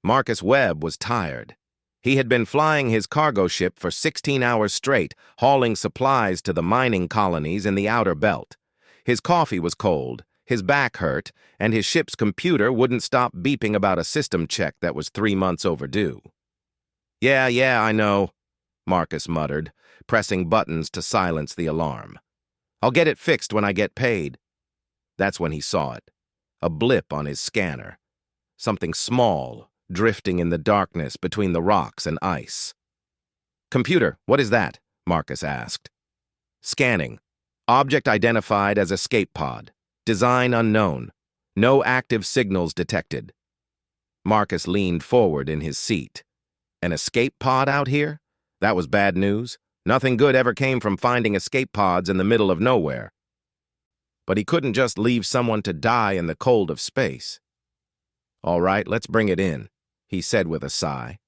Marcus Webb was tired. He had been flying his cargo ship for 16 hours straight, hauling supplies to the mining colonies in the outer belt. His coffee was cold, his back hurt, and his ship's computer wouldn't stop beeping about a system check that was 3 months overdue. Yeah, I know," Marcus muttered, pressing buttons to silence the alarm. "I'll get it fixed when I get paid." That's when he saw it. A blip on his scanner. Something small, drifting in the darkness between the rocks and ice. "Computer, what is that?" Marcus asked. "Scanning. Object identified as escape pod. Design unknown. No active signals detected." Marcus leaned forward in his seat. An escape pod out here? That was bad news. Nothing good ever came from finding escape pods in the middle of nowhere. But he couldn't just leave someone to die in the cold of space. "All right, let's bring it in," he said with a sigh.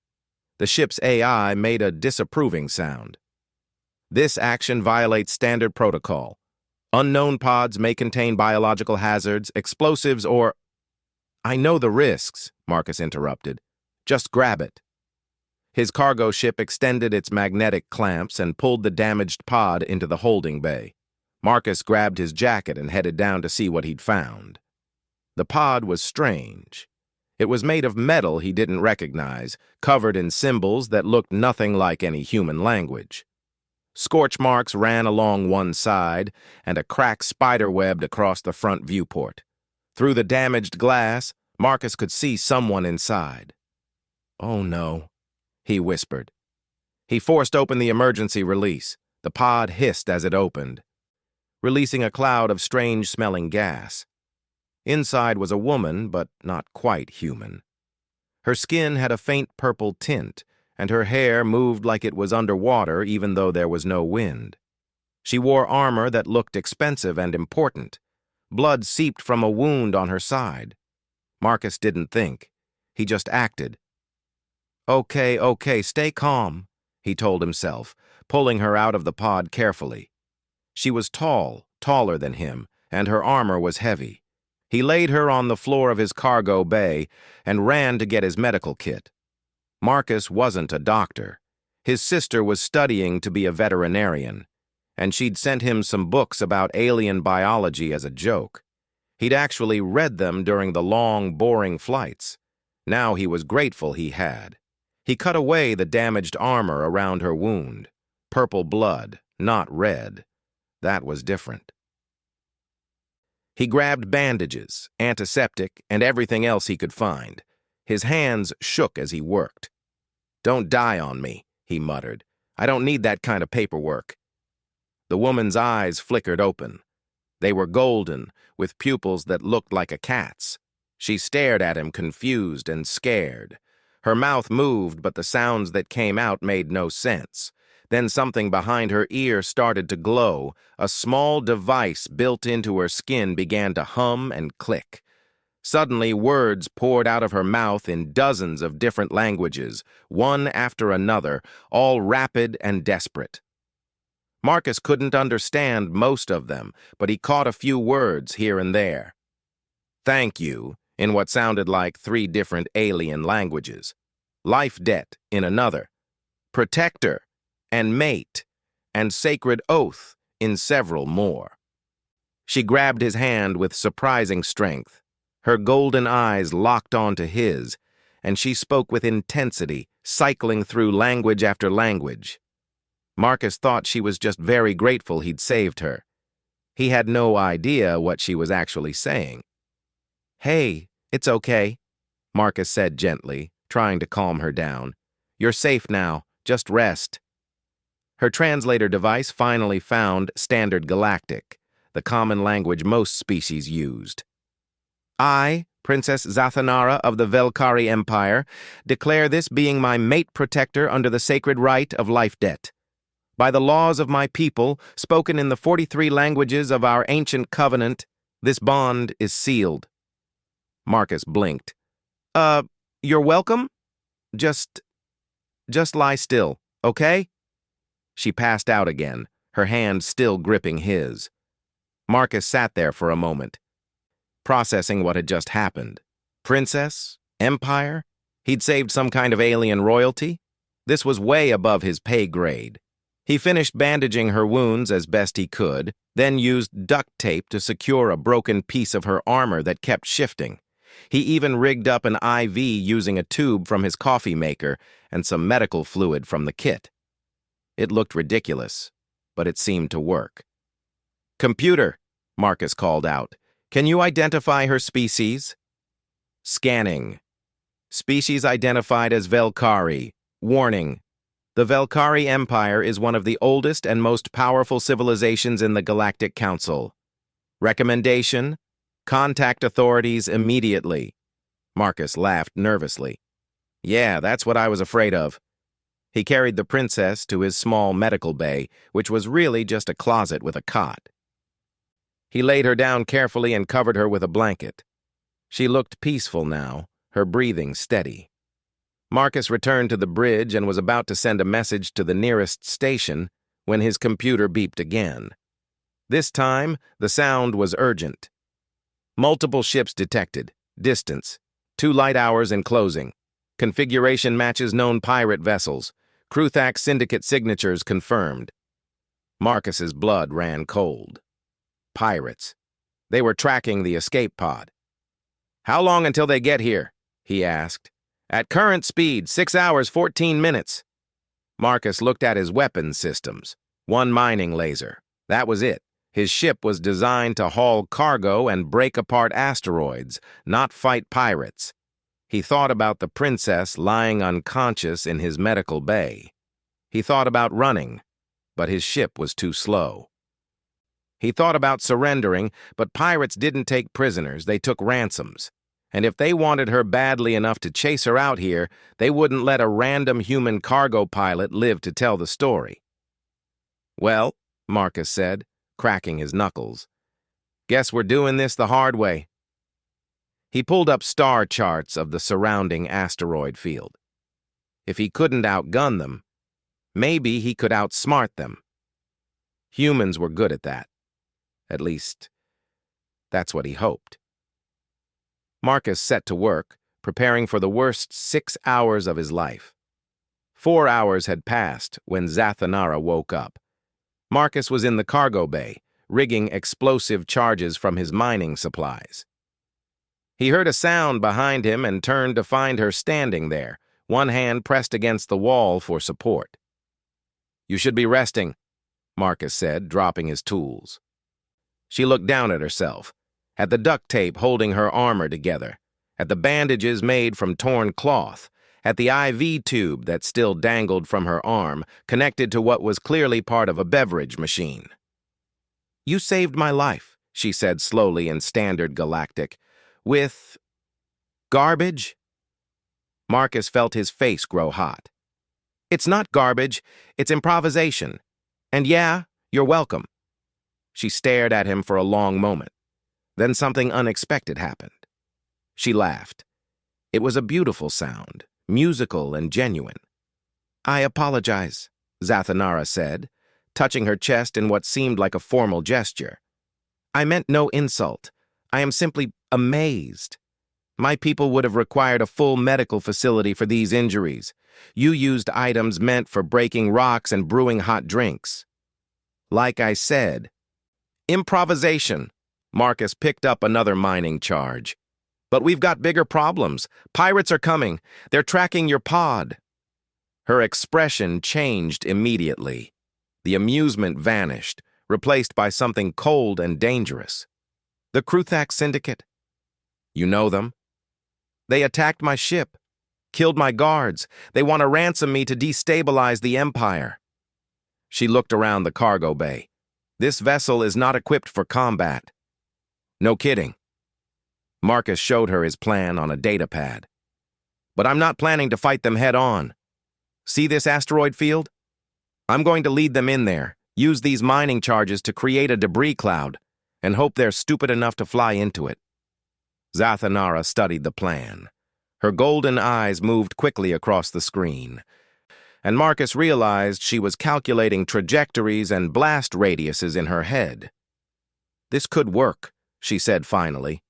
The ship's AI made a disapproving sound. "This action violates standard protocol. Unknown pods may contain biological hazards, explosives, or—" "I know the risks," Marcus interrupted. "Just grab it." His cargo ship extended its magnetic clamps and pulled the damaged pod into the holding bay. Marcus grabbed his jacket and headed down to see what he'd found. The pod was strange. It was made of metal he didn't recognize, covered in symbols that looked nothing like any human language. Scorch marks ran along one side, and a crack spiderwebbed across the front viewport. Through the damaged glass, Marcus could see someone inside. "Oh no," he whispered. He forced open the emergency release. The pod hissed as it opened, releasing a cloud of strange-smelling gas. Inside was a woman, but not quite human. Her skin had a faint purple tint, and her hair moved like it was underwater even though there was no wind. She wore armor that looked expensive and important. Blood seeped from a wound on her side. Marcus didn't think. He just acted. Okay, stay calm," he told himself, pulling her out of the pod carefully. She was tall, taller than him, and her armor was heavy. He laid her on the floor of his cargo bay and ran to get his medical kit. Marcus wasn't a doctor. His sister was studying to be a veterinarian, and she'd sent him some books about alien biology as a joke. He'd actually read them during the long, boring flights. Now he was grateful he had. He cut away the damaged armor around her wound. Purple blood, not red. That was different. He grabbed bandages, antiseptic, and everything else he could find. His hands shook as he worked. "Don't die on me," he muttered. "I don't need that kind of paperwork." The woman's eyes flickered open. They were golden, with pupils that looked like a cat's. She stared at him confused and scared. Her mouth moved, but the sounds that came out made no sense. Then something behind her ear started to glow. A small device built into her skin began to hum and click. Suddenly, words poured out of her mouth in dozens of different languages, one after another, all rapid and desperate. Marcus couldn't understand most of them, but he caught a few words here and there. "Thank you," in what sounded like 3 different alien languages. "Life debt," in another. "Protector," and "mate," and "sacred oath" in several more. She grabbed his hand with surprising strength. Her golden eyes locked onto his, and she spoke with intensity, cycling through language after language. Marcus thought she was just very grateful he'd saved her. He had no idea what she was actually saying. "Hey, it's okay," Marcus said gently, trying to calm her down. "You're safe now. Just rest." Her translator device finally found Standard Galactic, the common language most species used. "I, Princess Zathanara of the Velkari Empire, declare this being my mate protector under the sacred right of life debt. By the laws of my people, spoken in the 43 languages of our ancient covenant, this bond is sealed." Marcus blinked. You're welcome? Just lie still, okay?" She passed out again, her hand still gripping his. Marcus sat there for a moment, processing what had just happened. Princess? Empire? He'd saved some kind of alien royalty? This was way above his pay grade. He finished bandaging her wounds as best he could, then used duct tape to secure a broken piece of her armor that kept shifting. He even rigged up an IV using a tube from his coffee maker and some medical fluid from the kit. It looked ridiculous, but it seemed to work. "Computer," Marcus called out, "can you identify her species?" Scanning. Species identified as Velkari. Warning. The Velkari Empire is one of the oldest and most powerful civilizations in the Galactic Council. Recommendation: contact authorities immediately. Marcus laughed nervously. Yeah, that's what I was afraid of. He carried the princess to his small medical bay, which was really just a closet with a cot. He laid her down carefully and covered her with a blanket. She looked peaceful now, her breathing steady. Marcus returned to the bridge and was about to send a message to the nearest station when his computer beeped again. This time, the sound was urgent. Multiple ships detected. Distance: 2 light hours in closing. Configuration matches known pirate vessels. Kruthak Syndicate signatures confirmed. Marcus's blood ran cold. Pirates. They were tracking the escape pod. "How long until they get here?" he asked. "At current speed, 6 hours, 14 minutes. Marcus looked at his weapons systems. 1 mining laser. That was it. His ship was designed to haul cargo and break apart asteroids, not fight pirates. He thought about the princess lying unconscious in his medical bay. He thought about running, but his ship was too slow. He thought about surrendering, but pirates didn't take prisoners, they took ransoms. And if they wanted her badly enough to chase her out here, they wouldn't let a random human cargo pilot live to tell the story. "Well," Marcus said, cracking his knuckles, "guess we're doing this the hard way." He pulled up star charts of the surrounding asteroid field. If he couldn't outgun them, maybe he could outsmart them. Humans were good at that. At least, that's what he hoped. Marcus set to work, preparing for the worst 6 hours of his life. 4 hours had passed when Zathanara woke up. Marcus was in the cargo bay, rigging explosive charges from his mining supplies. He heard a sound behind him and turned to find her standing there, one hand pressed against the wall for support. "You should be resting," Marcus said, dropping his tools. She looked down at herself, at the duct tape holding her armor together, at the bandages made from torn cloth, at the IV tube that still dangled from her arm, connected to what was clearly part of a beverage machine. "You saved my life," she said slowly in standard Galactic. "With garbage?" Marcus felt his face grow hot. "It's not garbage, it's improvisation. And yeah, you're welcome." She stared at him for a long moment. Then something unexpected happened. She laughed. It was a beautiful sound, musical and genuine. "I apologize," Zathanara said, touching her chest in what seemed like a formal gesture. "I meant no insult. I am simply amazed. My people would have required a full medical facility for these injuries. You used items meant for breaking rocks and brewing hot drinks." "Like I said, improvisation." Marcus picked up another mining charge. "But we've got bigger problems. Pirates are coming. They're tracking your pod." Her expression changed immediately. The amusement vanished, replaced by something cold and dangerous. "The Kruthak Syndicate." "You know them?" "They attacked my ship, killed my guards. They want to ransom me to destabilize the Empire." She looked around the cargo bay. "This vessel is not equipped for combat." "No kidding." Marcus showed her his plan on a datapad. "But I'm not planning to fight them head-on. See this asteroid field? I'm going to lead them in there, use these mining charges to create a debris cloud, and hope they're stupid enough to fly into it." Zathanara studied the plan. Her golden eyes moved quickly across the screen, and Marcus realized she was calculating trajectories and blast radiuses in her head. "This could work," she said finally.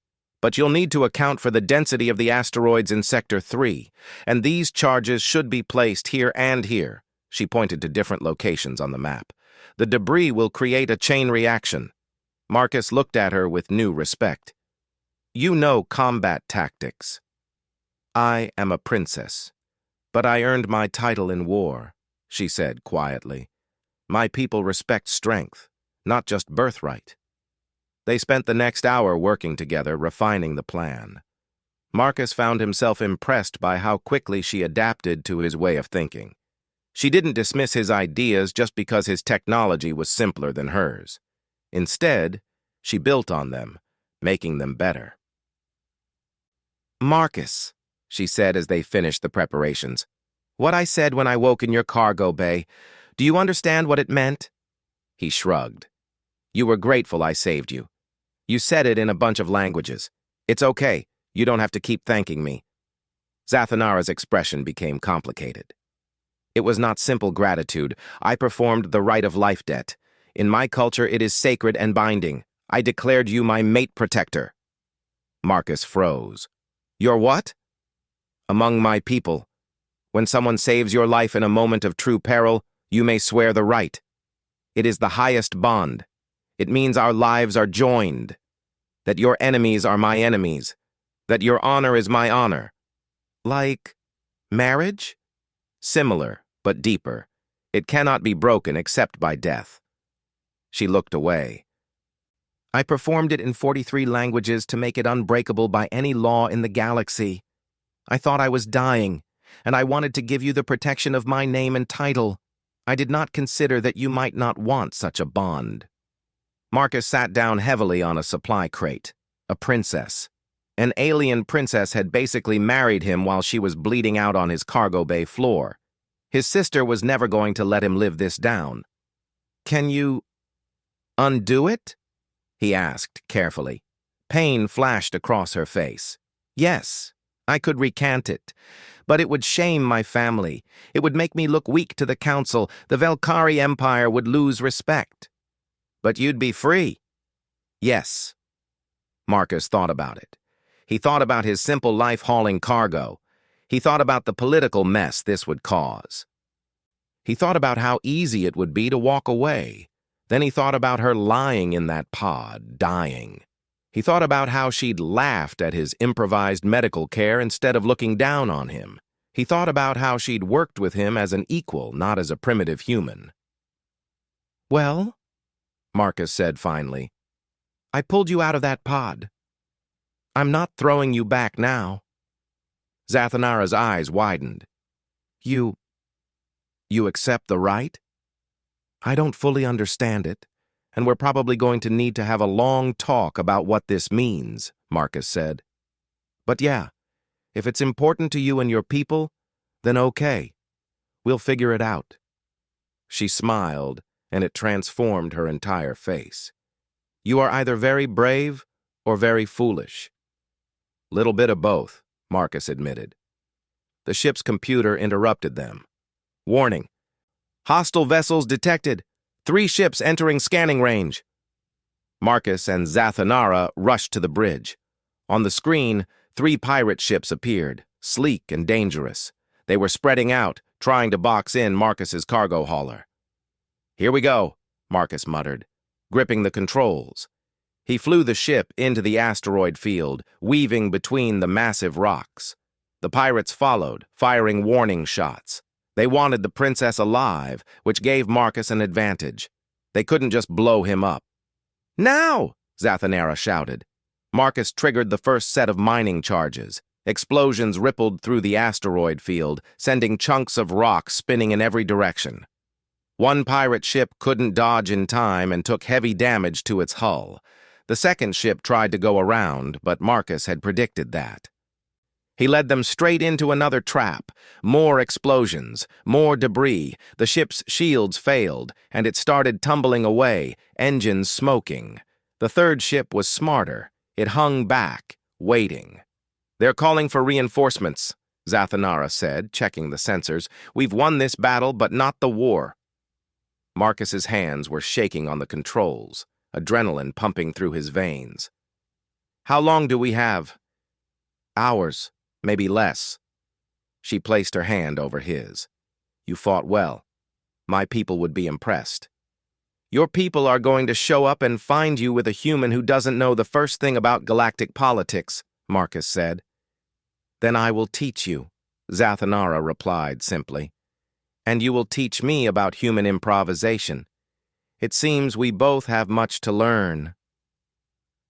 But you'll need to account for the density of the asteroids in Sector 3, and these charges should be placed here and here. She pointed to different locations on the map. The debris will create a chain reaction. Marcus looked at her with new respect. You know combat tactics. I am a princess, but I earned my title in war, she said quietly. My people respect strength, not just birthright. They spent the next hour working together, refining the plan. Marcus found himself impressed by how quickly she adapted to his way of thinking. She didn't dismiss his ideas just because his technology was simpler than hers. Instead, she built on them, making them better. Marcus, she said as they finished the preparations, what I said when I woke in your cargo bay, do you understand what it meant? He shrugged. You were grateful I saved you. You said it in a bunch of languages. It's okay. You don't have to keep thanking me. Zathanara's expression became complicated. It was not simple gratitude. I performed the rite of life debt. In my culture, it is sacred and binding. I declared you my mate protector. Marcus froze. Your what? Among my people. When someone saves your life in a moment of true peril, you may swear the right. It is the highest bond. It means our lives are joined. That your enemies are my enemies. That your honor is my honor. Like marriage? Similar, but deeper. It cannot be broken except by death. She looked away. I performed it in 43 languages to make it unbreakable by any law in the galaxy. I thought I was dying, and I wanted to give you the protection of my name and title. I did not consider that you might not want such a bond. Marcus sat down heavily on a supply crate. A princess. An alien princess had basically married him while she was bleeding out on his cargo bay floor. His sister was never going to let him live this down. Can you undo it? He asked carefully. Pain flashed across her face. Yes, I could recant it, but it would shame my family. It would make me look weak to the council. The Velkari Empire would lose respect. But you'd be free. Yes. Marcus thought about it. He thought about his simple life hauling cargo. He thought about the political mess this would cause. He thought about how easy it would be to walk away. Then he thought about her lying in that pod, dying. He thought about how she'd laughed at his improvised medical care instead of looking down on him. He thought about how she'd worked with him as an equal, not as a primitive human. Well, Marcus said finally, I pulled you out of that pod. I'm not throwing you back now. Zathanara's eyes widened. You accept the right? I don't fully understand it, and we're probably going to need to have a long talk about what this means, Marcus said. But yeah, if it's important to you and your people, then okay. We'll figure it out. She smiled, and it transformed her entire face. You are either very brave or very foolish. Little bit of both, Marcus admitted. The ship's computer interrupted them. Warning. Hostile vessels detected. 3 ships entering scanning range. Marcus and Zathanara rushed to the bridge. On the screen, 3 pirate ships appeared, sleek and dangerous. They were spreading out, trying to box in Marcus's cargo hauler. Here we go, Marcus muttered, gripping the controls. He flew the ship into the asteroid field, weaving between the massive rocks. The pirates followed, firing warning shots. They wanted the princess alive, which gave Marcus an advantage. They couldn't just blow him up. Now! Zathanara shouted. Marcus triggered the first set of mining charges. Explosions rippled through the asteroid field, sending chunks of rock spinning in every direction. One pirate ship couldn't dodge in time and took heavy damage to its hull. The second ship tried to go around, but Marcus had predicted that. He led them straight into another trap. More explosions, more debris. The ship's shields failed, and it started tumbling away, engines smoking. The third ship was smarter. It hung back, waiting. They're calling for reinforcements, Zathanara said, checking the sensors. We've won this battle, but not the war. Marcus's hands were shaking on the controls, adrenaline pumping through his veins. How long do we have? Hours, maybe less. She placed her hand over his. You fought well. My people would be impressed. Your people are going to show up and find you with a human who doesn't know the first thing about galactic politics, Marcus said. Then I will teach you, Zathanara replied simply. And you will teach me about human improvisation. It seems we both have much to learn.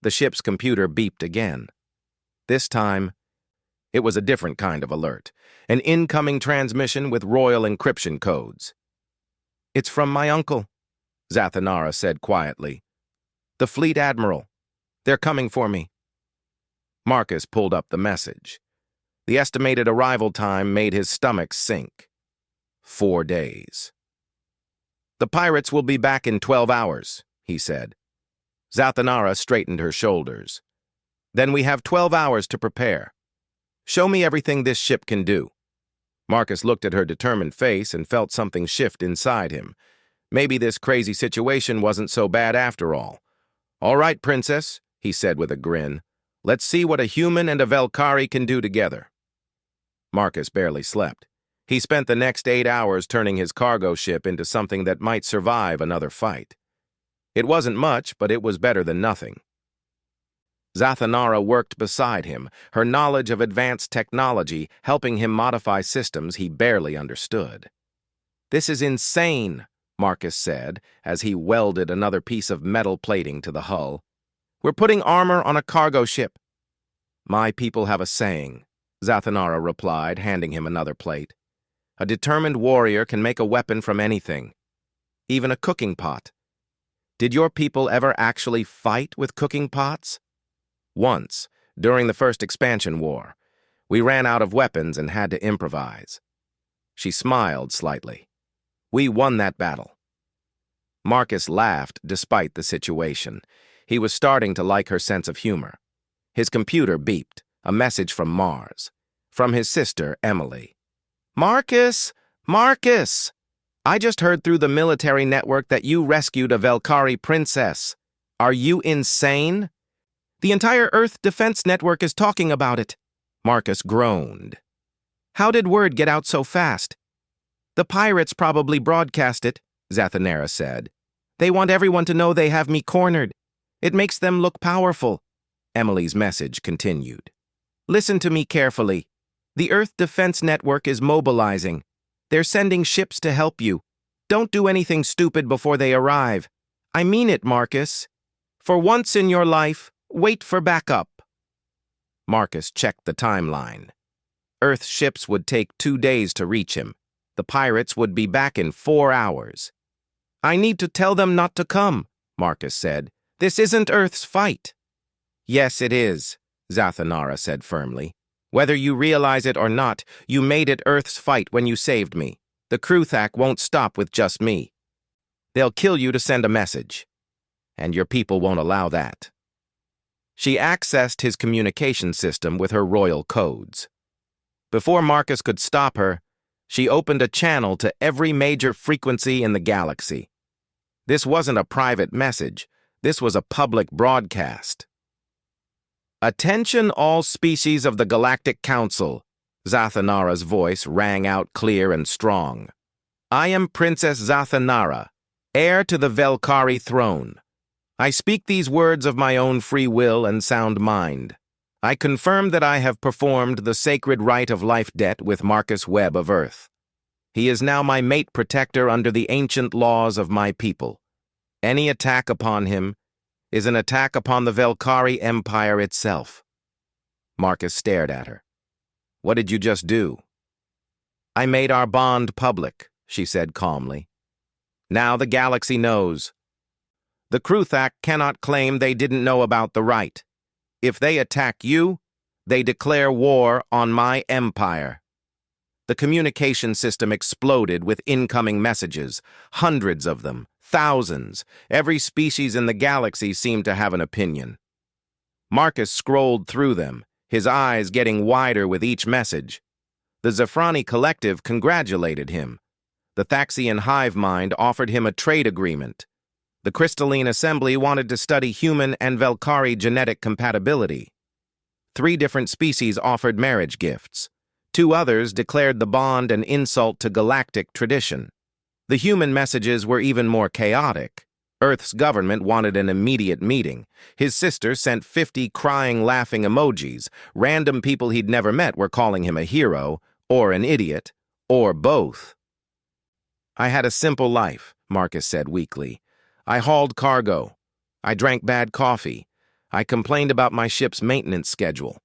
The ship's computer beeped again. This time, it was a different kind of alert, an incoming transmission with royal encryption codes. It's from my uncle, Zathanara said quietly. The fleet admiral. They're coming for me. Marcus pulled up the message. The estimated arrival time made his stomach sink. 4 days. The pirates will be back in 12 hours, he said. Zathanara straightened her shoulders. Then we have 12 hours to prepare. Show me everything this ship can do. Marcus looked at her determined face and felt something shift inside him. Maybe this crazy situation wasn't so bad after all. All right, princess, he said with a grin. Let's see what a human and a Velkari can do together. Marcus barely slept. He spent the next 8 hours turning his cargo ship into something that might survive another fight. It wasn't much, but it was better than nothing. Zathanara worked beside him, her knowledge of advanced technology helping him modify systems he barely understood. This is insane, Marcus said, as he welded another piece of metal plating to the hull. We're putting armor on a cargo ship. My people have a saying, Zathanara replied, handing him another plate. A determined warrior can make a weapon from anything, even a cooking pot. Did your people ever actually fight with cooking pots? Once, during the first expansion war, we ran out of weapons and had to improvise. She smiled slightly. We won that battle. Marcus laughed despite the situation. He was starting to like her sense of humor. His computer beeped, a message from Mars. From his sister, Emily. Marcus! Marcus! I just heard through the military network that you rescued a Velkari princess. Are you insane? The entire Earth Defense Network is talking about it. Marcus groaned. How did word get out so fast? The pirates probably broadcast it, Zathanara said. They want everyone to know they have me cornered. It makes them look powerful. Emily's message continued. Listen to me carefully. The Earth Defense Network is mobilizing. They're sending ships to help you. Don't do anything stupid before they arrive. I mean it, Marcus. For once in your life, wait for backup. Marcus checked the timeline. Earth ships would take 2 days to reach him. The pirates would be back in 4 hours. I need to tell them not to come, Marcus said. This isn't Earth's fight. Yes, it is, Zathanara said firmly. Whether you realize it or not, you made it Earth's fight when you saved me. The Kruthak won't stop with just me. They'll kill you to send a message. And your people won't allow that. She accessed his communication system with her royal codes. Before Marcus could stop her, she opened a channel to every major frequency in the galaxy. This wasn't a private message. This was a public broadcast. Attention all species of the Galactic Council, Zathanara's voice rang out clear and strong. I am Princess Zathanara, heir to the Velkari throne. I speak these words of my own free will and sound mind. I confirm that I have performed the sacred rite of life debt with Marcus Webb of Earth. He is now my mate protector under the ancient laws of my people. Any attack upon him is an attack upon the Velkari Empire itself. Marcus stared at her. What did you just do? I made our bond public, she said calmly. Now the galaxy knows. The Kruthak cannot claim they didn't know about the rite. If they attack you, they declare war on my empire. The communication system exploded with incoming messages, hundreds of them. Thousands. Every species in the galaxy seemed to have an opinion. Marcus scrolled through them, his eyes getting wider with each message. The Zafrani Collective congratulated him. The Thaxian hive mind offered him a trade agreement. The crystalline assembly wanted to study human and Velkari genetic compatibility. 3 different species offered marriage gifts. 2 others declared the bond an insult to galactic tradition. The human messages were even more chaotic. Earth's government wanted an immediate meeting. His sister sent 50 crying, laughing emojis. Random people he'd never met were calling him a hero, or an idiot, or both. "I had a simple life," Marcus said weakly. "I hauled cargo. I drank bad coffee. I complained about my ship's maintenance schedule.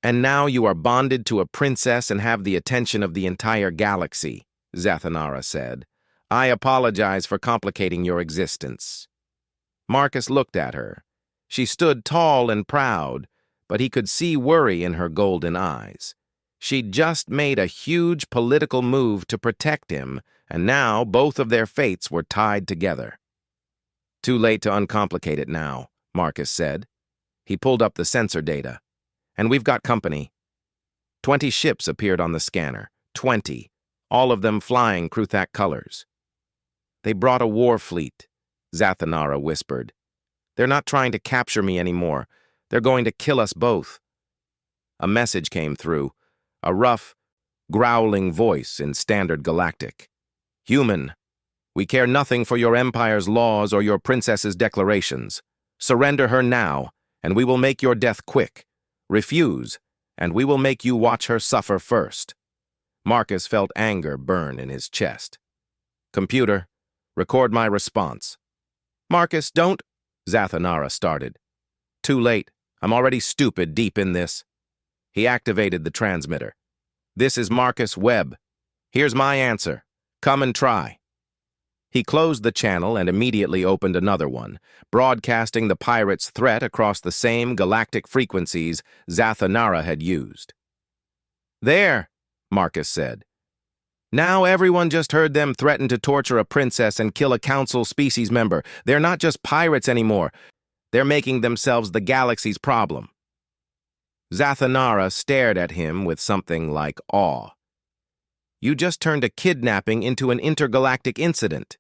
And now you are bonded to a princess and have the attention of the entire galaxy," Zathanara said. "I apologize for complicating your existence." Marcus looked at her. She stood tall and proud, but he could see worry in her golden eyes. She'd just made a huge political move to protect him, and now both of their fates were tied together. "Too late to uncomplicate it now," Marcus said. He pulled up the sensor data. "And we've got company." 20 ships appeared on the scanner. 20. All of them flying Kruthak colors. "They brought a war fleet," Zathanara whispered. "They're not trying to capture me anymore. They're going to kill us both." A message came through, a rough, growling voice in Standard Galactic. "Human, we care nothing for your empire's laws or your princess's declarations. Surrender her now, and we will make your death quick. Refuse, and we will make you watch her suffer first." Marcus felt anger burn in his chest. "Computer, record my response." "Marcus, don't," Zathanara started. "Too late. I'm already stupid deep in this." He activated the transmitter. "This is Marcus Webb. Here's my answer. Come and try." He closed the channel and immediately opened another one, broadcasting the pirates' threat across the same galactic frequencies Zathanara had used. "There," Marcus said. "Now everyone just heard them threaten to torture a princess and kill a council species member. They're not just pirates anymore. They're making themselves the galaxy's problem." Zathanara stared at him with something like awe. "You just turned a kidnapping into an intergalactic incident."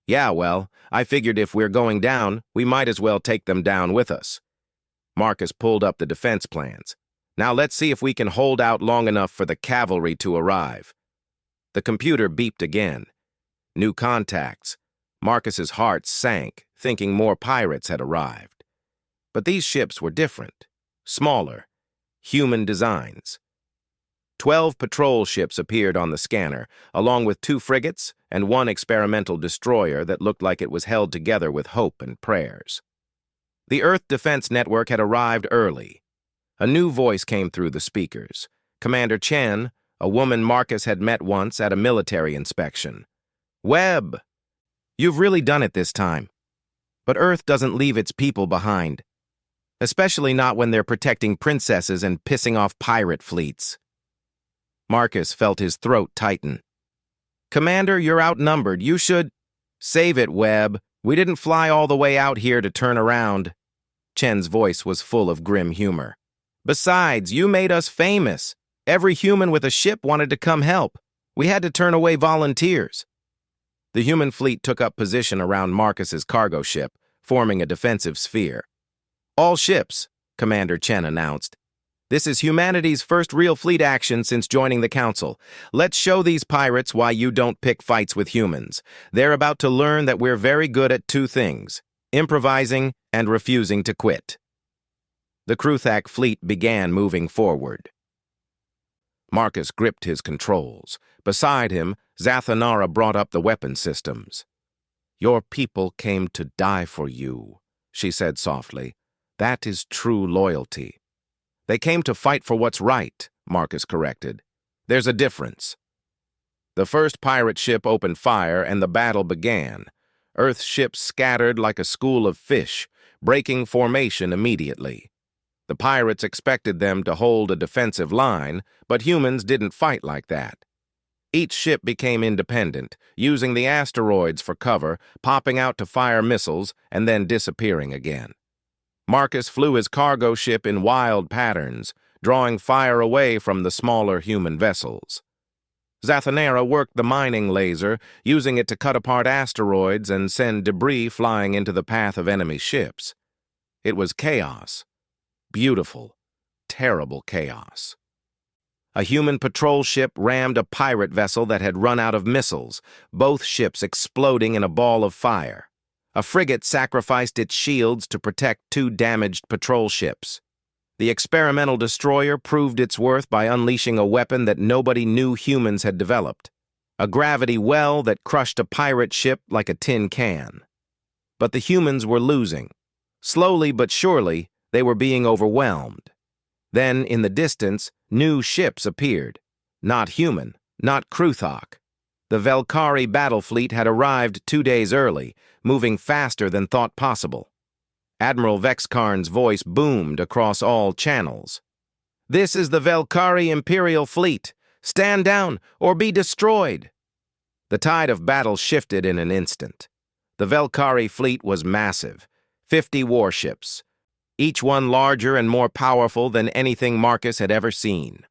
"Yeah, well, I figured if we're going down, we might as well take them down with us." Marcus pulled up the defense plans. "Now let's see if we can hold out long enough for the cavalry to arrive." The computer beeped again. New contacts. Marcus's heart sank, thinking more pirates had arrived. But these ships were different. Smaller. Human designs. 12 patrol ships appeared on the scanner, along with 2 frigates and 1 experimental destroyer that looked like it was held together with hope and prayers. The Earth Defense Network had arrived early. A new voice came through the speakers. Commander Chen, a woman Marcus had met once at a military inspection. "Webb, you've really done it this time. But Earth doesn't leave its people behind. Especially not when they're protecting princesses and pissing off pirate fleets." Marcus felt his throat tighten. "Commander, you're outnumbered. You should—" "Save it, Webb. We didn't fly all the way out here to turn around." Chen's voice was full of grim humor. "Besides, you made us famous. Every human with a ship wanted to come help. We had to turn away volunteers." The human fleet took up position around Marcus's cargo ship, forming a defensive sphere. "All ships," Commander Chen announced. "This is humanity's first real fleet action since joining the Council. Let's show these pirates why you don't pick fights with humans. They're about to learn that we're very good at 2 things, improvising and refusing to quit." The Kruthak fleet began moving forward. Marcus gripped his controls. Beside him, Zathanara brought up the weapon systems. "Your people came to die for you," she said softly. "That is true loyalty." "They came to fight for what's right," Marcus corrected. "There's a difference." The first pirate ship opened fire and the battle began. Earth's ships scattered like a school of fish, breaking formation immediately. The pirates expected them to hold a defensive line, but humans didn't fight like that. Each ship became independent, using the asteroids for cover, popping out to fire missiles, and then disappearing again. Marcus flew his cargo ship in wild patterns, drawing fire away from the smaller human vessels. Zathanara worked the mining laser, using it to cut apart asteroids and send debris flying into the path of enemy ships. It was chaos. Beautiful, terrible chaos. A human patrol ship rammed a pirate vessel that had run out of missiles, both ships exploding in a ball of fire. A frigate sacrificed its shields to protect two damaged patrol ships. The experimental destroyer proved its worth by unleashing a weapon that nobody knew humans had developed. A gravity well that crushed a pirate ship like a tin can. But the humans were losing. Slowly but surely, they were being overwhelmed. Then, in the distance, new ships appeared. Not human, not Kruthok. The Velkari battle fleet had arrived 2 days early, moving faster than thought possible. Admiral Vexkarn's voice boomed across all channels. "This is the Velkari Imperial Fleet. Stand down or be destroyed." The tide of battle shifted in an instant. The Velkari fleet was massive, 50 warships, each one larger and more powerful than anything Marcus had ever seen.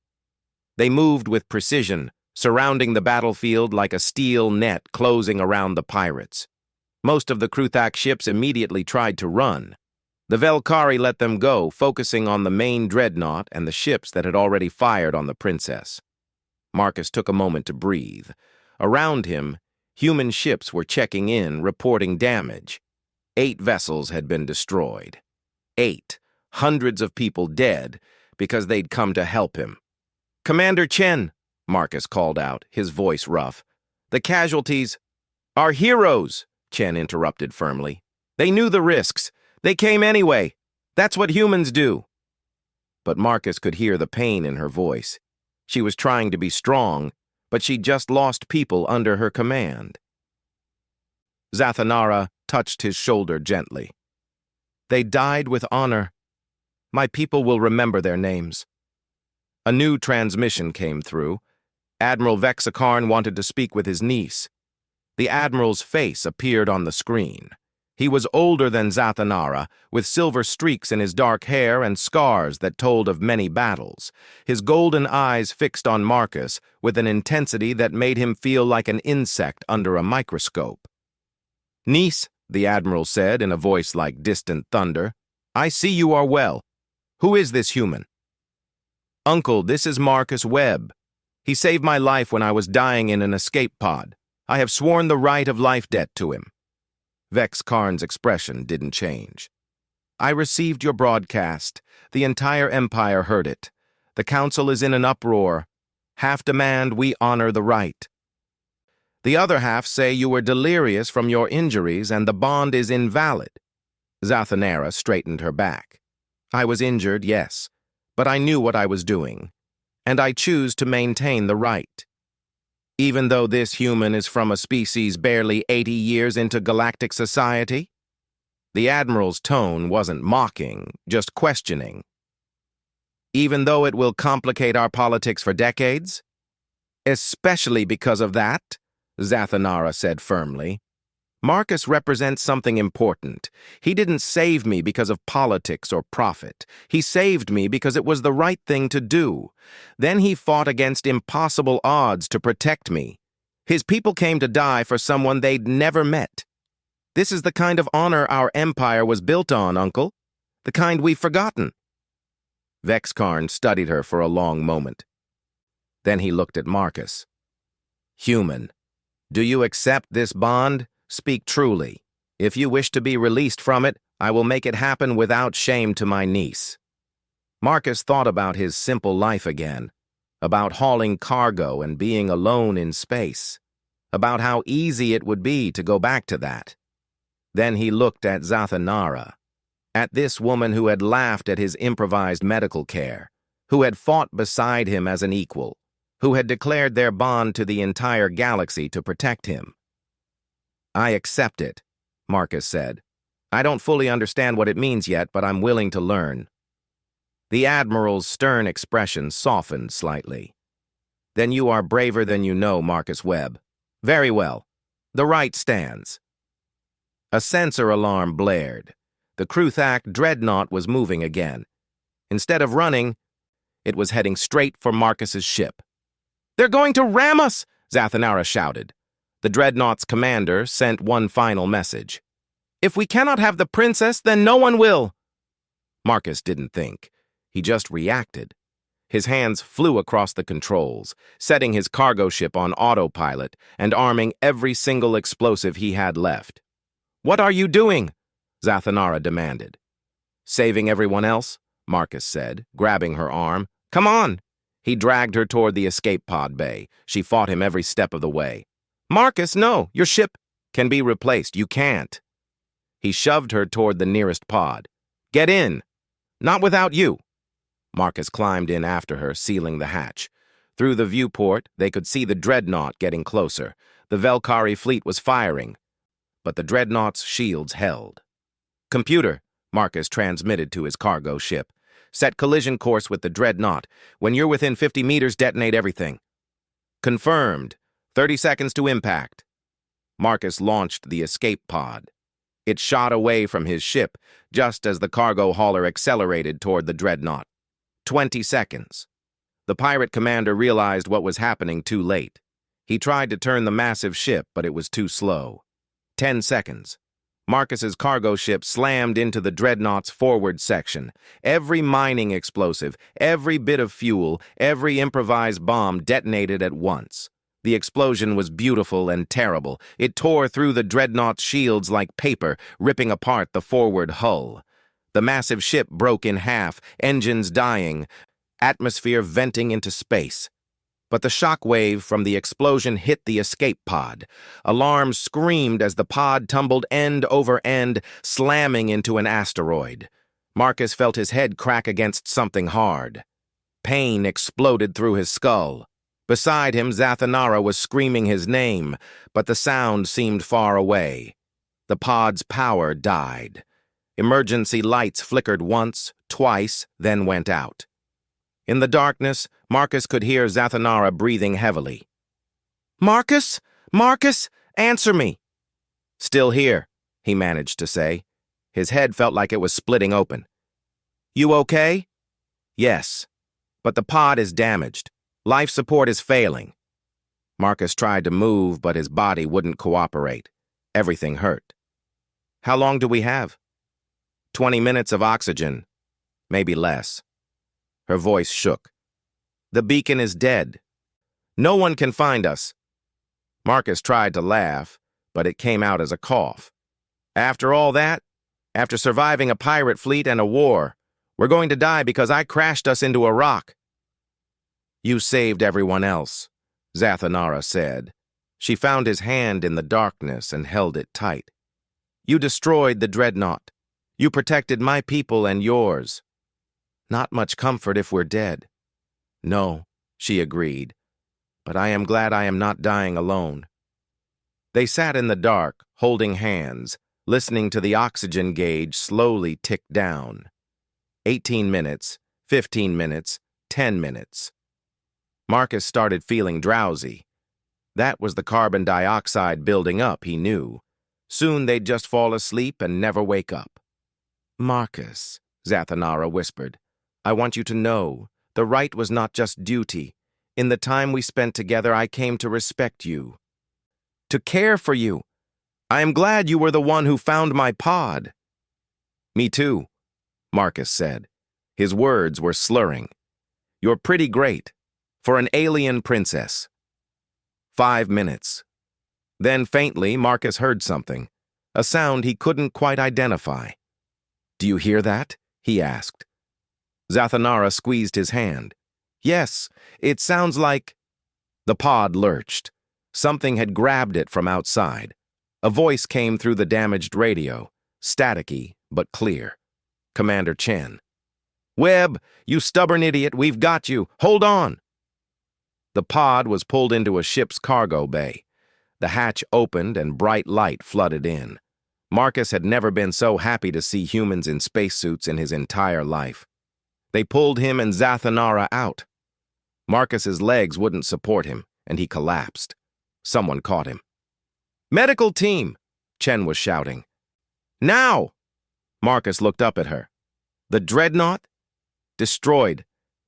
They moved with precision, surrounding the battlefield like a steel net closing around the pirates. Most of the Kruthak ships immediately tried to run. The Velkari let them go, focusing on the main dreadnought and the ships that had already fired on the Princess. Marcus took a moment to breathe. Around him, human ships were checking in, reporting damage. 8 vessels had been destroyed. 8, hundreds of people dead because they'd come to help him. "Commander Chen," Marcus called out, his voice rough. "The casualties are heroes," Chen interrupted firmly. "They knew the risks. They came anyway. That's what humans do." But Marcus could hear the pain in her voice. She was trying to be strong, but she'd just lost people under her command. Zathanara touched his shoulder gently. "They died with honor. My people will remember their names." A new transmission came through. Admiral Vexakarn wanted to speak with his niece. The Admiral's face appeared on the screen. He was older than Zathanara, with silver streaks in his dark hair and scars that told of many battles, his golden eyes fixed on Marcus with an intensity that made him feel like an insect under a microscope. "Niece," the Admiral said in a voice like distant thunder, "I see you are well. Who is this human?" "Uncle, this is Marcus Webb. He saved my life when I was dying in an escape pod. I have sworn the right of life debt to him." Vexkarn's expression didn't change. "I received your broadcast. The entire Empire heard it. The Council is in an uproar. Half demand we honor the right. The other half say you were delirious from your injuries and the bond is invalid." Zathanara straightened her back. "I was injured, yes, but I knew what I was doing, and I choose to maintain the right. Even though this human is from a species barely 80 years into galactic society?" The Admiral's tone wasn't mocking, just questioning. "Even though it will complicate our politics for decades?" "Especially because of that," Zathanara said firmly. "Marcus represents something important. He didn't save me because of politics or profit. He saved me because it was the right thing to do. Then he fought against impossible odds to protect me. His people came to die for someone they'd never met. This is the kind of honor our empire was built on, Uncle. The kind we've forgotten." Vexkarn studied her for a long moment. Then he looked at Marcus. "Human, do you accept this bond? Speak truly. If you wish to be released from it, I will make it happen without shame to my niece." Marcus thought about his simple life again, about hauling cargo and being alone in space, about how easy it would be to go back to that. Then he looked at Zathanara, at this woman who had laughed at his improvised medical care, who had fought beside him as an equal, who had declared their bond to the entire galaxy to protect him. "I accept it," Marcus said. "I don't fully understand what it means yet, but I'm willing to learn." The Admiral's stern expression softened slightly. "Then you are braver than you know, Marcus Webb. Very well. The right stands." A sensor alarm blared. The Kruthak dreadnought was moving again. Instead of running, it was heading straight for Marcus's ship. They're going to ram us, Zathanara shouted. The dreadnought's commander sent one final message. If we cannot have the princess, then no one will. Marcus didn't think. He just reacted. His hands flew across the controls, setting his cargo ship on autopilot and arming every single explosive he had left. What are you doing? Zathanara demanded. Saving everyone else, Marcus said, grabbing her arm. Come on! He dragged her toward the escape pod bay. She fought him every step of the way. Marcus, no! Your ship can be replaced. You can't. He shoved her toward the nearest pod. Get in! Not without you! Marcus climbed in after her, sealing the hatch. Through the viewport, they could see the dreadnought getting closer. The Velkari fleet was firing, but the dreadnought's shields held. Computer, Marcus transmitted to his cargo ship. Set collision course with the dreadnought. When you're within 50 meters, detonate everything. Confirmed. 30 seconds to impact. Marcus launched the escape pod. It shot away from his ship, just as the cargo hauler accelerated toward the dreadnought. 20 seconds. The pirate commander realized what was happening too late. He tried to turn the massive ship, but it was too slow. 10 seconds. Marcus's cargo ship slammed into the dreadnought's forward section. Every mining explosive, every bit of fuel, every improvised bomb detonated at once. The explosion was beautiful and terrible. It tore through the dreadnought's shields like paper, ripping apart the forward hull. The massive ship broke in half, engines dying, atmosphere venting into space. But the shock wave from the explosion hit the escape pod. Alarms screamed as the pod tumbled end over end, slamming into an asteroid. Marcus felt his head crack against something hard. Pain exploded through his skull. Beside him, Zathanara was screaming his name, but the sound seemed far away. The pod's power died. Emergency lights flickered once, twice, then went out. In the darkness, Marcus could hear Zathanara breathing heavily. Marcus? Marcus? Answer me! Still here, he managed to say. His head felt like it was splitting open. You okay? Yes, but the pod is damaged. Life support is failing. Marcus tried to move, but his body wouldn't cooperate. Everything hurt. How long do we have? 20 minutes of oxygen, maybe less. Her voice shook. The beacon is dead. No one can find us. Marcus tried to laugh, but it came out as a cough. After all that, after surviving a pirate fleet and a war, we're going to die because I crashed us into a rock. You saved everyone else, Zathanara said. She found his hand in the darkness and held it tight. You destroyed the dreadnought. You protected my people and yours. Not much comfort if we're dead. No, she agreed, but I am glad I am not dying alone. They sat in the dark, holding hands, listening to the oxygen gauge slowly tick down. 18 minutes, 15 minutes, 10 minutes. Marcus started feeling drowsy. That was the carbon dioxide building up, he knew. Soon they'd just fall asleep and never wake up. Marcus, Zathanara whispered, I want you to know, the right was not just duty. In the time we spent together, I came to respect you. To care for you. I am glad you were the one who found my pod. Me too, Marcus said. His words were slurring. You're pretty great. For an alien princess. 5 minutes. Then faintly, Marcus heard something. A sound he couldn't quite identify. Do you hear that? He asked. Zathanara squeezed his hand. Yes, it sounds like... The pod lurched. Something had grabbed it from outside. A voice came through the damaged radio, staticky but clear. Commander Chen. Webb, you stubborn idiot, we've got you. Hold on. The pod was pulled into a ship's cargo bay. The hatch opened and bright light flooded in. Marcus had never been so happy to see humans in spacesuits in his entire life. They pulled him and Zathanara out. Marcus's legs wouldn't support him, and he collapsed. Someone caught him. Medical team, Chen was shouting. Now! Marcus looked up at her. The dreadnought? Destroyed.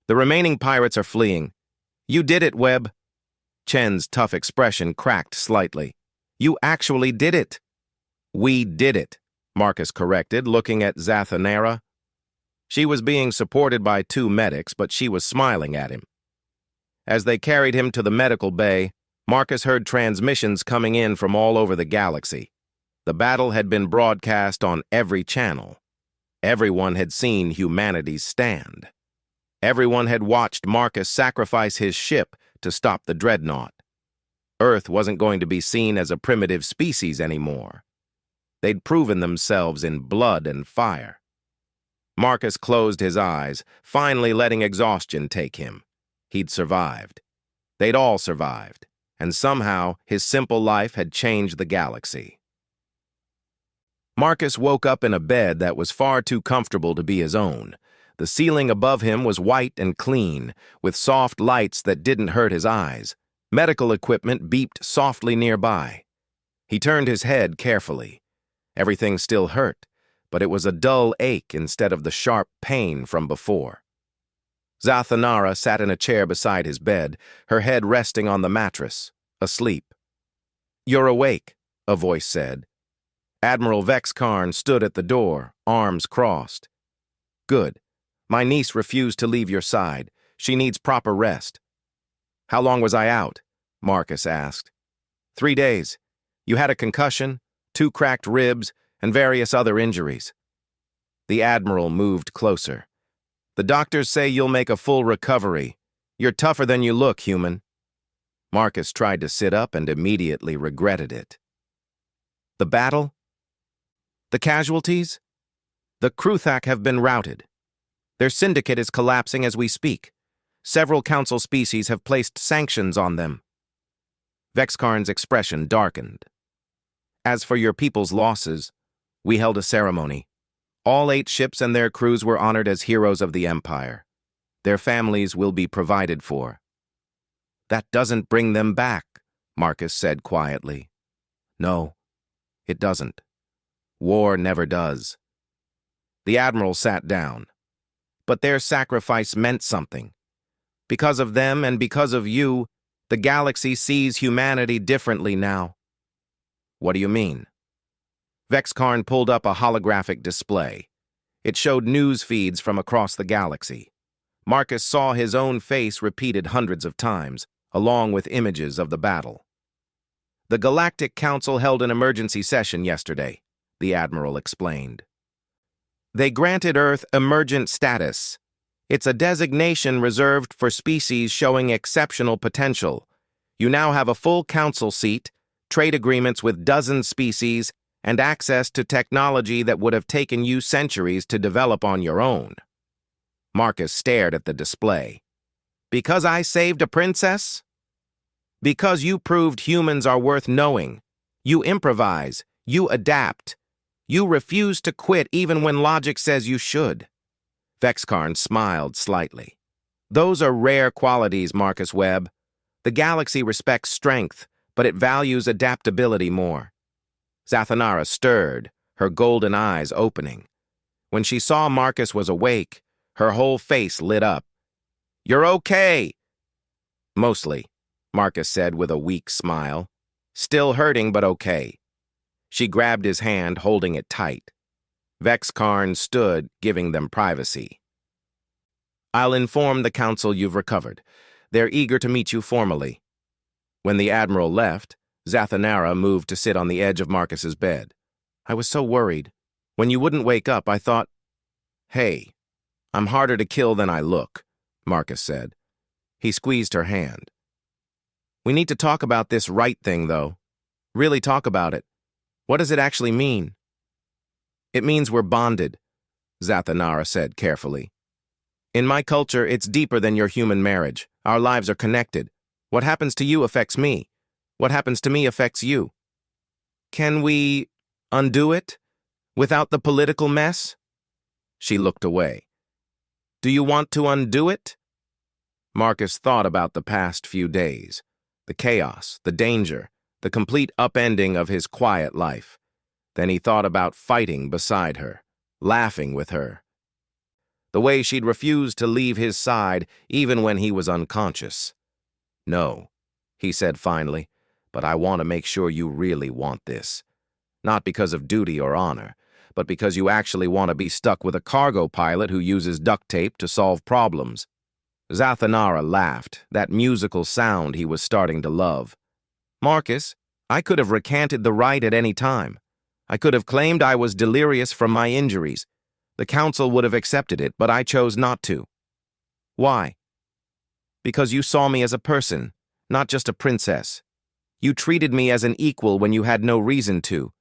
The remaining pirates are fleeing. You did it, Webb. Chen's tough expression cracked slightly. You actually did it. We did it, Marcus corrected, looking at Zathanara. She was being supported by 2 medics, but she was smiling at him. As they carried him to the medical bay, Marcus heard transmissions coming in from all over the galaxy. The battle had been broadcast on every channel. Everyone had seen humanity's stand. Everyone had watched Marcus sacrifice his ship to stop the dreadnought. Earth wasn't going to be seen as a primitive species anymore. They'd proven themselves in blood and fire. Marcus closed his eyes, finally letting exhaustion take him. He'd survived. They'd all survived, and somehow his simple life had changed the galaxy. Marcus woke up in a bed that was far too comfortable to be his own. The ceiling above him was white and clean, with soft lights that didn't hurt his eyes. Medical equipment beeped softly nearby. He turned his head carefully. Everything still hurt, but it was a dull ache instead of the sharp pain from before. Zathanara sat in a chair beside his bed, her head resting on the mattress, asleep. "You're awake," a voice said. Admiral Vexkarn stood at the door, arms crossed. "Good. My niece refused to leave your side. She needs proper rest." "How long was I out?" Marcus asked. 3 days. You had a concussion, 2 cracked ribs, and various other injuries." The Admiral moved closer. "The doctors say you'll make a full recovery. You're tougher than you look, human." Marcus tried to sit up and immediately regretted it. "The battle? The casualties? The Kruthak have been routed. Their syndicate is collapsing as we speak. Several council species have placed sanctions on them." Vexkarn's expression darkened. "As for your people's losses, we held a ceremony. All 8 ships and their crews were honored as heroes of the Empire. Their families will be provided for." "That doesn't bring them back," Marcus said quietly. "No, it doesn't. War never does." The Admiral sat down. "But their sacrifice meant something. Because of them and because of you, the galaxy sees humanity differently now." "What do you mean?" Vexkarn pulled up a holographic display. It showed news feeds from across the galaxy. Marcus saw his own face repeated hundreds of times, along with images of the battle. "The Galactic Council held an emergency session yesterday," the Admiral explained. "They granted Earth emergent status. It's a designation reserved for species showing exceptional potential. You now have a full council seat, trade agreements with dozens species, and access to technology that would have taken you centuries to develop on your own." Marcus stared at the display. "Because I saved a princess? Because you proved humans are worth knowing. You improvise. You adapt. You refuse to quit even when logic says you should." Vexkarn smiled slightly. "Those are rare qualities, Marcus Webb. The galaxy respects strength, but it values adaptability more." Zathanara stirred, her golden eyes opening. When she saw Marcus was awake, her whole face lit up. "You're okay." "Mostly," Marcus said with a weak smile. "Still hurting, but okay." She grabbed his hand, holding it tight. Vexkarn stood, giving them privacy. "I'll inform the council you've recovered. They're eager to meet you formally." When the Admiral left, Zathanara moved to sit on the edge of Marcus's bed. "I was so worried. When you wouldn't wake up, I thought—" "Hey, I'm harder to kill than I look," Marcus said. He squeezed her hand. "We need to talk about this right thing, though. Really talk about it. What does it actually mean?" "It means we're bonded," Zathanara said carefully. "In my culture, it's deeper than your human marriage. Our lives are connected. What happens to you affects me. What happens to me affects you. Can we undo it without the political mess?" She looked away. "Do you want to undo it?" Marcus thought about the past few days, the chaos, the danger, the complete upending of his quiet life. Then he thought about fighting beside her, laughing with her. The way she'd refused to leave his side even when he was unconscious. No, he said finally, "but I want to make sure you really want this. Not because of duty or honor, but because you actually want to be stuck with a cargo pilot who uses duct tape to solve problems." Zathanara laughed, that musical sound he was starting to love. "Marcus, I could have recanted the right at any time. I could have claimed I was delirious from my injuries. The council would have accepted it, but I chose not to." "Why?" "Because you saw me as a person, not just a princess. You treated me as an equal when you had no reason to.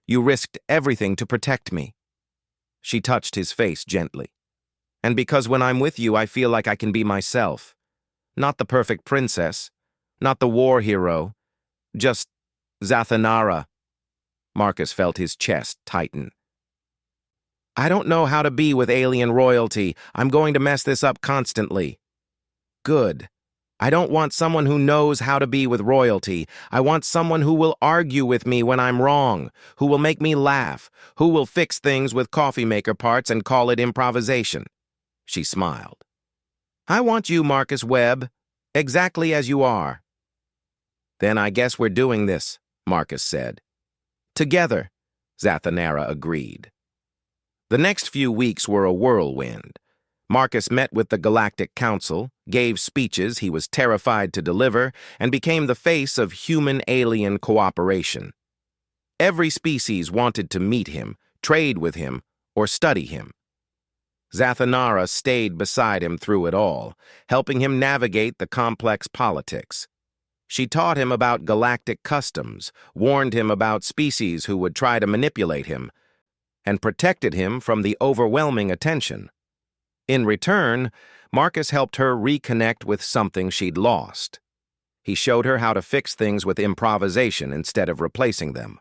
You risked everything to protect me." She touched his face gently. "And because when I'm with you, I feel like I can be myself. Not the perfect princess, not the war hero, just Zathanara." Marcus felt his chest tighten. "I don't know how to be with alien royalty. I'm going to mess this up constantly." "Good. I don't want someone who knows how to be with royalty. I want someone who will argue with me when I'm wrong, who will make me laugh, who will fix things with coffee maker parts and call it improvisation." She smiled. "I want you, Marcus Webb, exactly as you are." "Then I guess we're doing this," Marcus said. "Together," Zathanara agreed. The next few weeks were a whirlwind. Marcus met with the Galactic Council, gave speeches he was terrified to deliver, and became the face of human-alien cooperation. Every species wanted to meet him, trade with him, or study him. Zathanara stayed beside him through it all, helping him navigate the complex politics. She taught him about galactic customs, warned him about species who would try to manipulate him, and protected him from the overwhelming attention. In return, Marcus helped her reconnect with something she'd lost. He showed her how to fix things with improvisation instead of replacing them.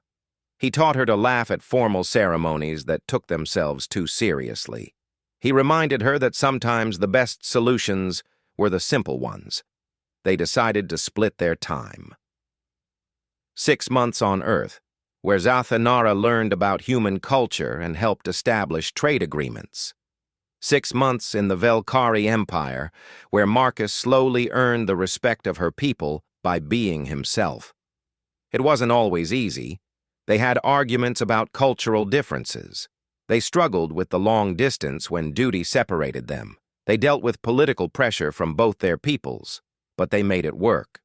He taught her to laugh at formal ceremonies that took themselves too seriously. He reminded her that sometimes the best solutions were the simple ones. They decided to split their time. 6 months on Earth, where Zathanara learned about human culture and helped establish trade agreements. 6 months in the Velkari Empire, where Marcus slowly earned the respect of her people by being himself. It wasn't always easy. They had arguments about cultural differences. They struggled with the long distance when duty separated them. They dealt with political pressure from both their peoples, but they made it work.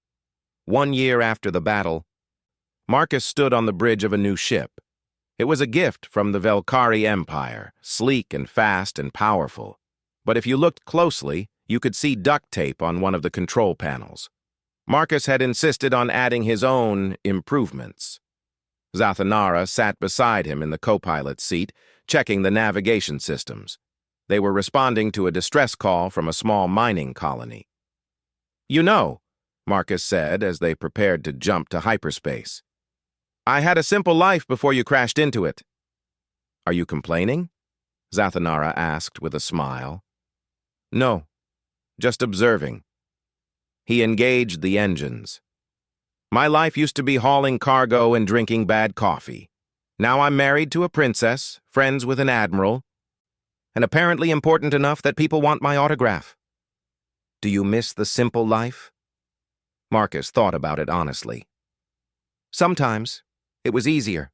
1 year after the battle, Marcus stood on the bridge of a new ship. It was a gift from the Velkari Empire, sleek and fast and powerful. But if you looked closely, you could see duct tape on one of the control panels. Marcus had insisted on adding his own improvements. Zathanara sat beside him in the co-pilot's seat, checking the navigation systems. They were responding to a distress call from a small mining colony. "You know," Marcus said as they prepared to jump to hyperspace, "I had a simple life before you crashed into it." "Are you complaining?" Zathanara asked with a smile. "No, just observing." He engaged the engines. "My life used to be hauling cargo and drinking bad coffee. Now I'm married to a princess, friends with an admiral, and apparently important enough that people want my autograph." "Do you miss the simple life?" Marcus thought about it honestly. "Sometimes. It was easier,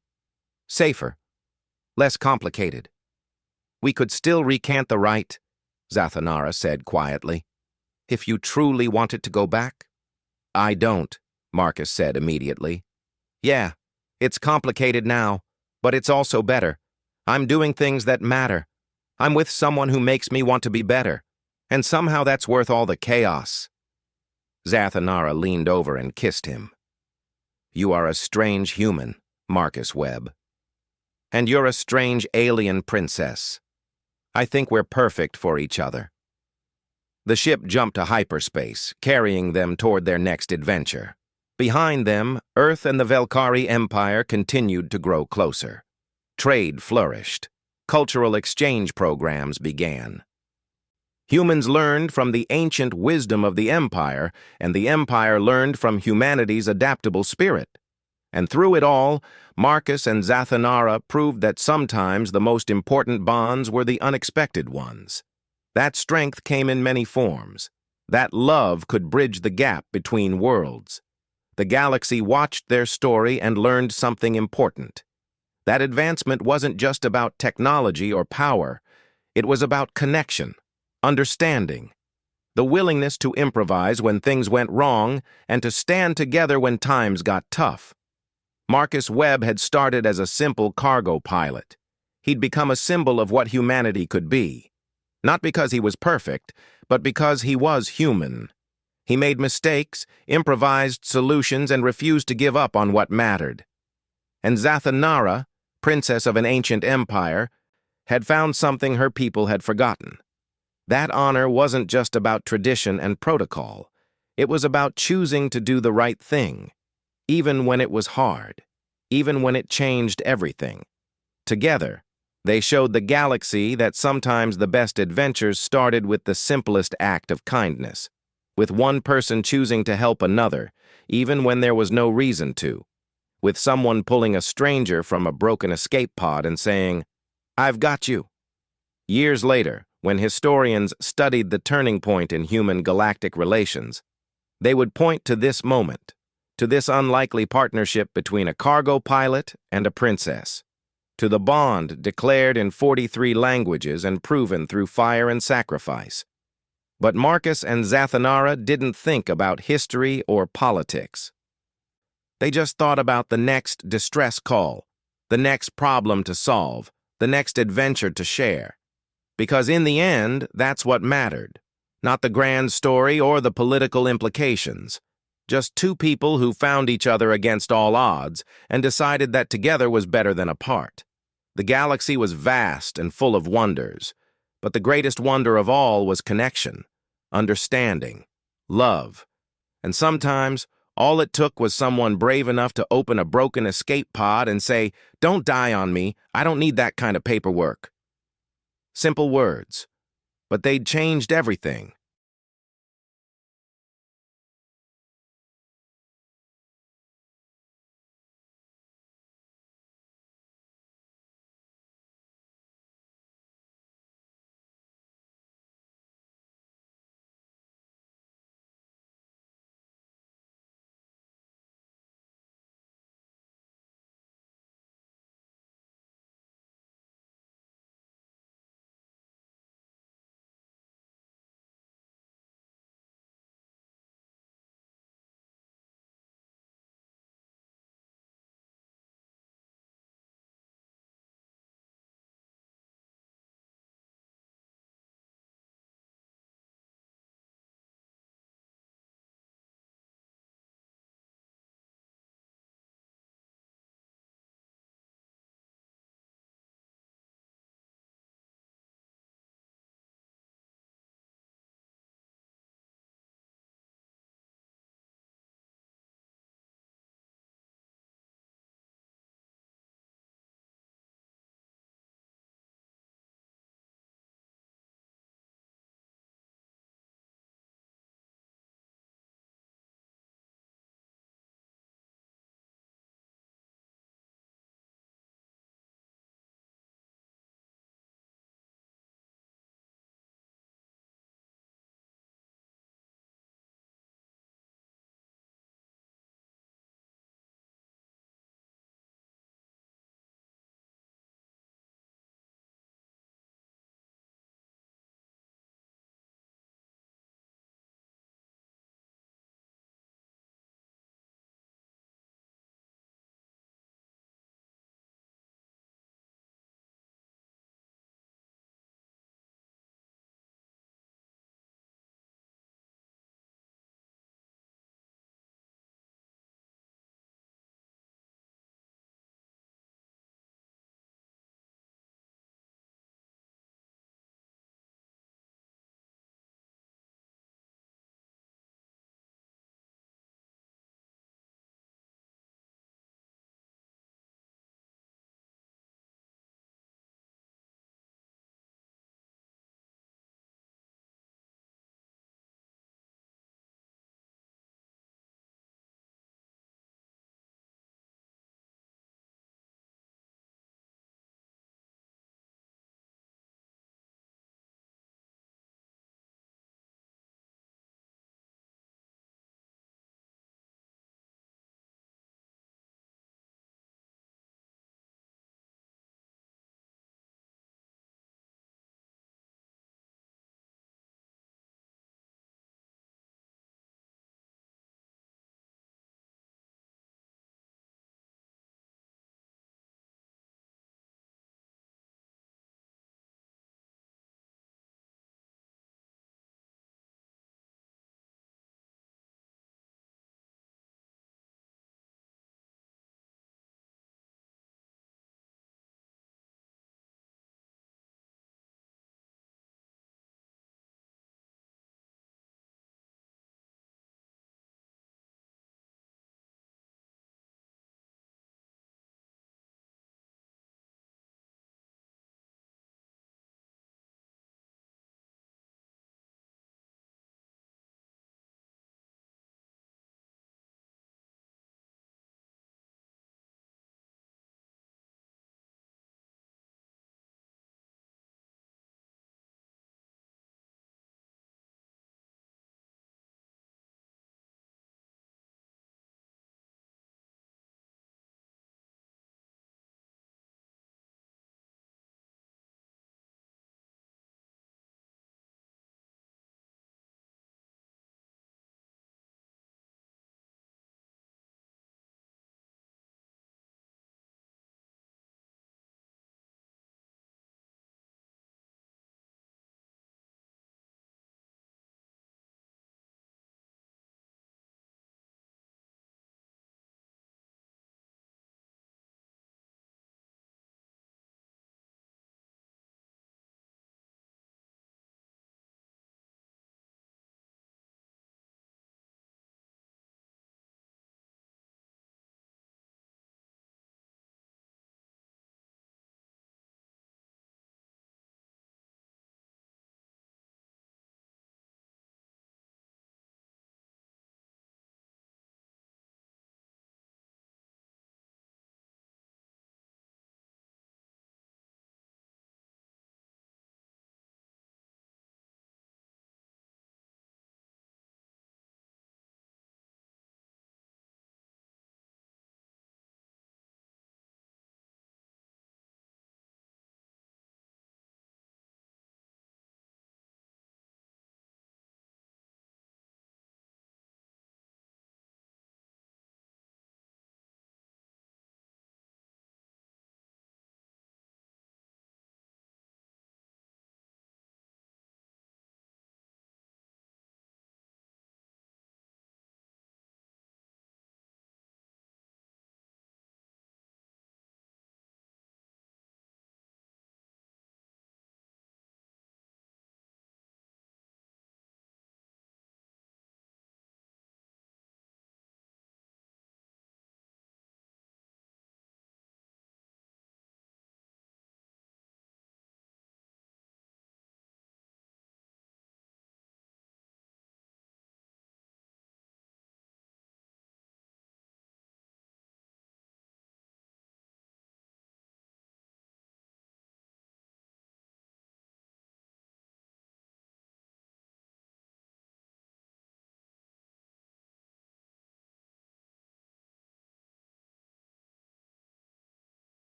safer, less complicated. We could still recant the right," Zathanara said quietly, "if you truly wanted to go back." "I don't," Marcus said immediately. "Yeah, it's complicated now, but it's also better. I'm doing things that matter. I'm with someone who makes me want to be better, and somehow that's worth all the chaos." Zathanara leaned over and kissed him. "You are a strange human, Marcus Webb. And you're a strange alien princess. I think we're perfect for each other." The ship jumped to hyperspace, carrying them toward their next adventure. Behind them, Earth and the Velkari Empire continued to grow closer. Trade flourished. Cultural exchange programs began. Humans learned from the ancient wisdom of the Empire, and the Empire learned from humanity's adaptable spirit. And through it all, Marcus and Zathanara proved that sometimes the most important bonds were the unexpected ones. That strength came in many forms. That love could bridge the gap between worlds. The galaxy watched their story and learned something important. That advancement wasn't just about technology or power. It was about connection, understanding, the willingness to improvise when things went wrong and to stand together when times got tough. Marcus Webb had started as a simple cargo pilot. He'd become a symbol of what humanity could be. Not because he was perfect, but because he was human. He made mistakes, improvised solutions, and refused to give up on what mattered. And Zathanara, princess of an ancient empire, had found something her people had forgotten. That honor wasn't just about tradition and protocol. It was about choosing to do the right thing, even when it was hard, even when it changed everything. Together, they showed the galaxy that sometimes the best adventures started with the simplest act of kindness, with one person choosing to help another, even when there was no reason to, with someone pulling a stranger from a broken escape pod and saying, "I've got you." Years later, when historians studied the turning point in human galactic relations, they would point to this moment, to this unlikely partnership between a cargo pilot and a princess, to the bond declared in 43 languages and proven through fire and sacrifice. But Marcus and Zathanara didn't think about history or politics. They just thought about the next distress call, the next problem to solve, the next adventure to share. Because in the end, that's what mattered. Not the grand story or the political implications. Just two people who found each other against all odds and decided that together was better than apart. The galaxy was vast and full of wonders, but the greatest wonder of all was connection, understanding, love. And sometimes, all it took was someone brave enough to open a broken escape pod and say, "Don't die on me, I don't need that kind of paperwork." Simple words, but they'd changed everything.